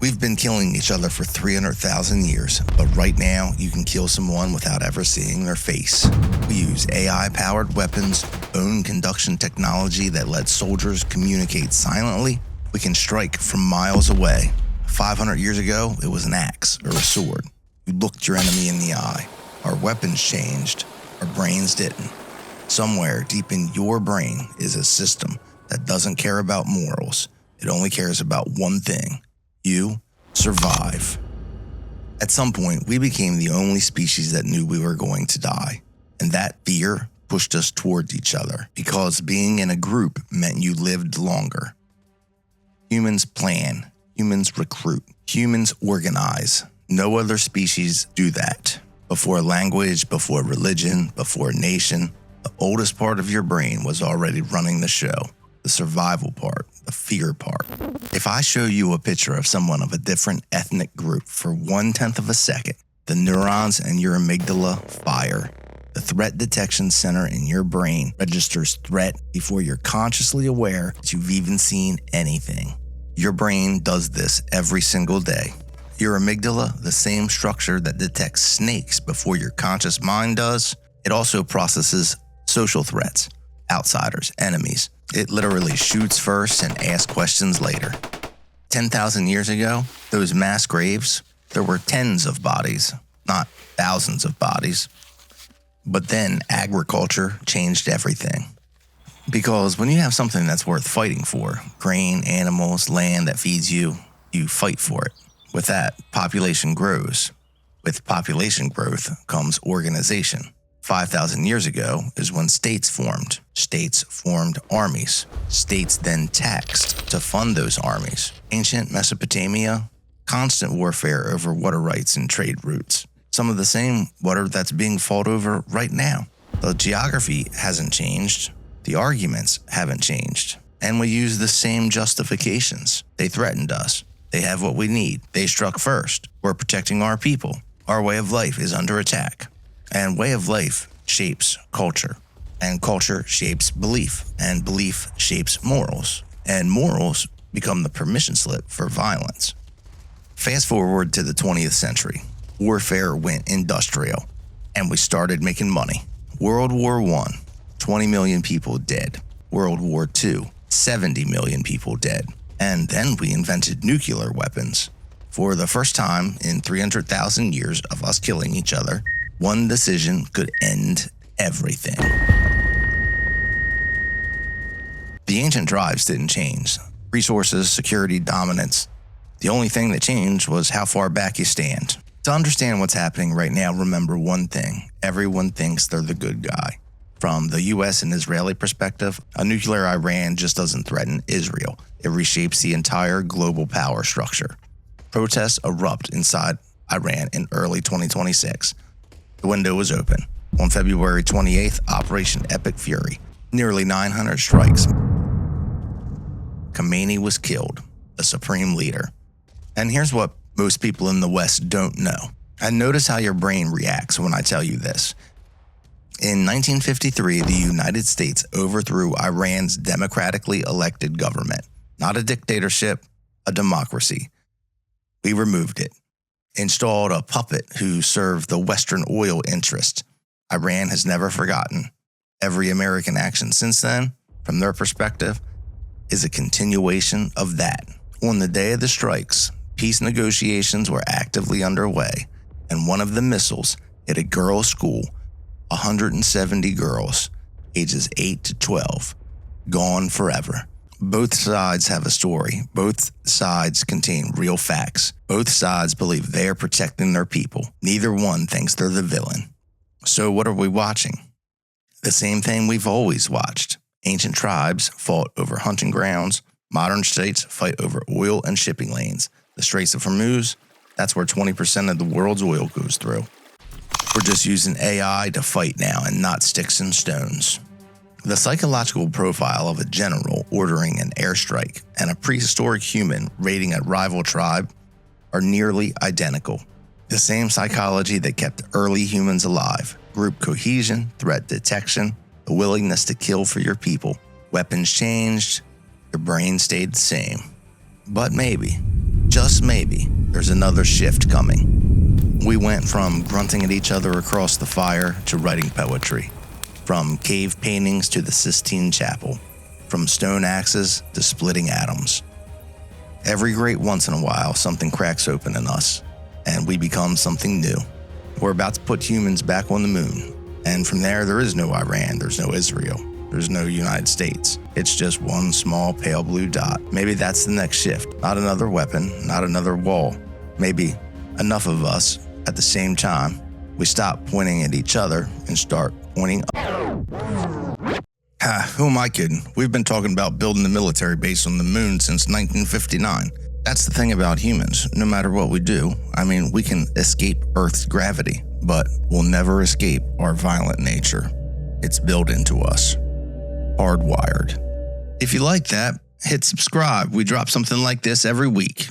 We've been killing each other for 300,000 years, but right now you can kill someone without ever seeing their face. We use AI-powered weapons, own conduction technology that lets soldiers communicate silently. We can strike from miles away. 500 years ago, it was an axe or a sword. You looked your enemy in the eye. Our weapons changed, our brains didn't. Somewhere deep in your brain is a system that doesn't care about morals. It only cares about one thing. You survive. At some point, we became the only species that knew we were going to die. And that fear pushed us towards each other because being in a group meant you lived longer. Humans plan, humans recruit, humans organize. No other species do that. Before language, before religion, before nation, the oldest part of your brain was already running the show. The survival part, the fear part. If I show you a picture of someone of a different ethnic group for 1/10 of a second, the neurons in your amygdala fire. The threat detection center in your brain registers threat before you're consciously aware that you've even seen anything. Your brain does this every single day. Your amygdala, the same structure that detects snakes before your conscious mind does, it also processes social threats, outsiders, enemies. It literally shoots first and asks questions later. 10,000 years ago, those mass graves, there were tens of bodies, not thousands of bodies. But then agriculture changed everything. Because when you have something that's worth fighting for, grain, animals, land that feeds you, you fight for it. With that, population grows. With population growth comes organization. 5,000 years ago is when states formed. States formed armies. States then taxed to fund those armies. Ancient Mesopotamia, constant warfare over water rights and trade routes. Some of the same water that's being fought over right now. The geography hasn't changed. The arguments haven't changed. And we use the same justifications. They threatened us. They have what we need. They struck first. We're protecting our people. Our way of life is under attack. And way of life shapes culture. And culture shapes belief. And belief shapes morals. And morals become the permission slip for violence. Fast forward to the 20th century. Warfare went industrial. And we started making money. World War I, 20 million people dead. World War II, 70 million people dead. And then we invented nuclear weapons. For the first time in 300,000 years of us killing each other, one decision could end everything. The ancient tribes didn't change. Resources, security, dominance. The only thing that changed was how far back you stand. To understand what's happening right now, remember one thing. Everyone thinks they're the good guy. From the US and Israeli perspective, a nuclear Iran just doesn't threaten Israel. It reshapes the entire global power structure. Protests erupt inside Iran in early 2026. The window was open. On February 28th, Operation Epic Fury. Nearly 900 strikes. Khomeini was killed, the supreme leader. And here's what most people in the West don't know. And notice how your brain reacts when I tell you this. In 1953, the United States overthrew Iran's democratically elected government. Not a dictatorship, a democracy. We removed it. Installed a puppet who served the Western oil interest. Iran has never forgotten. Every American action since then, from their perspective, is a continuation of that. On the day of the strikes, peace negotiations were actively underway, and one of the missiles hit a girls' school. 170 girls, ages 8 to 12, gone forever. Both sides have a story. Both sides contain real facts. Both sides believe they are protecting their people. Neither one thinks they're the villain. So what are we watching? The same thing we've always watched. Ancient tribes fought over hunting grounds. Modern states fight over oil and shipping lanes. The Straits of Hormuz, that's where 20% of the world's oil goes through. We're just using AI to fight now and not sticks and stones. The psychological profile of a general ordering an airstrike and a prehistoric human raiding a rival tribe are nearly identical. The same psychology that kept early humans alive. Group cohesion, threat detection, the willingness to kill for your people. Weapons changed, your brain stayed the same. But maybe, just maybe, there's another shift coming. We went from grunting at each other across the fire to writing poetry, from cave paintings to the Sistine Chapel, from stone axes to splitting atoms. Every great once in a while, something cracks open in us, and we become something new. We're about to put humans back on the moon, and from there is no Iran, there's no Israel, there's no United States. It's just one small pale blue dot. Maybe that's the next shift. Not another weapon, not another wall. Maybe enough of us at the same time, we stop pointing at each other and start pointing up. Who am I kidding? We've been talking about building the military base on the moon since 1959. That's the thing about humans. No matter what we do, we can escape Earth's gravity, but we'll never escape our violent nature. It's built into us. Hardwired. If you like that, hit subscribe. We drop something like this every week.